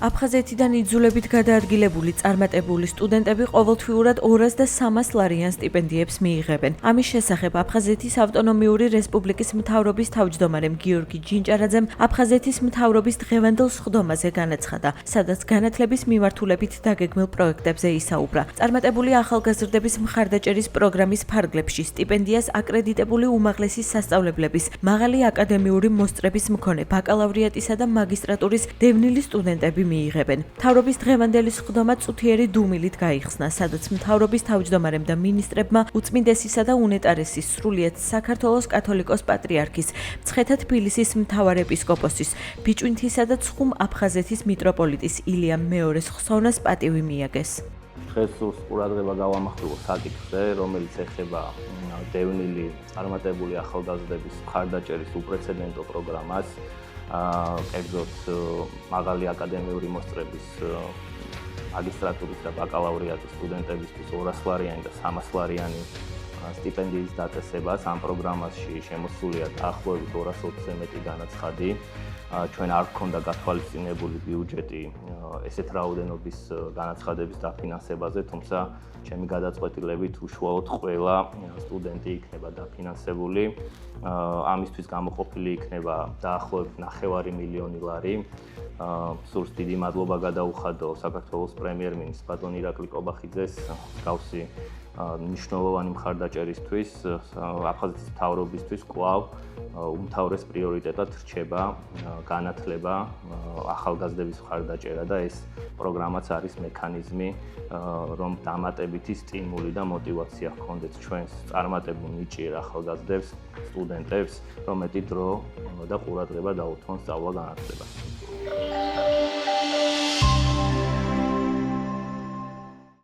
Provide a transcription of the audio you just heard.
აფხაზეთიდან იძულებით გადაადგილებული წარმატებული სტუდენტები ყოველთვიურად 200 და 300 ლარიან სტიპენდიებს მიიღებენ. ამის შესახებ აფხაზეთის ავტონომიური რესპუბლიკის მთავრობის თავმჯდომარემ გიორგი ჯინჭარაძემ აფხაზეთის მთავრობის დღევანდელ სხდომაზე განაცხადა, სადაც განათლების მიმართულებით დაგეგმილ პროექტებზე ისაუბრა. წარმატებული ახალგაზრდების მხარდაჭერის პროგრამის ფარგლებში სტიპენდიას აკრედიტებული უმაღლესი სასწავლებლების, მაღალი აკადემიური მოსწრების მქონე ბაკალავრიატისა და მაგისტრატურის დევნილი სტუდენტები მიიღებენ. მთავრობის დღევანდელი სხდომა წუთიერი დუმილით გაიხსნა, სადაც მთავრობის თავმჯდომარემ და მინისტრებმა უწმინდესისა და უნეტარესის სრულიად საქართველოს კათოლიკოს პატრიარქის, მცხეთა თბილისის მთავარეპისკოპოსის, ბიჭვინთისა და ცხუმ აფხაზეთის მიტროპოლიტის ილიამ მეორეს ხსოვნას პატივი მიაგეს. დღეს სურს ყურადღება გავამახვილო საკითხზე, რომელიც ეხება დევნილი წარმატებული ახალგაზრდების მხარდაჭერის უპრეცედენტო პროგრამას. კერძოდ მაღალი აკადემიური მოსწრების მაგისტრატურის და ბაკალავრიატის სტუდენტებისთვის 200 ლარიანი და 300 ლარიანი სტიპენდიის დაწესებას. ამ პროგრამაში შემოსულია დაახლოებით 220-ზე მეტი განაცხადი. ჩვენ არ გქონდა გათვალისწინებული ბიუჯეტი ესეთ რაოდენობის განაცხადების დაფინანსებაზე, თუმცა ჩემი გადაწყვეტილებით უშუალოდ ყველა სტუდენტი იქნება დაფინანსებული. ამისთვის გამოყოფილი იქნება დაახლოებით 9 მილიონი ლარი. სურს დიდი მადლობა გადაუხადო საქართველოს პრემიერ-მინისტრ ბატონ ირაკლი კობახიძეს მსგავსი მნიშვნელოვანი მხარდაჭერისთვის. აფხაზეთის მთავრობისთვის კვლავ უმთავრეს პრიორიტეტად რჩება განათლება, ახალგაზრდების მხარდაჭერა და ეს პროგრამაც არის მექანიზმი, რომ დამატებითი სტიმული და მოტივაცია ჰქონდეთ ჩვენს წარმატებულ ნიჭიერ ახალგაზრდებს, სტუდენტებს, რომ მეტი დრო და ყურადღება დაუთმონ სწავლა-განათლებას.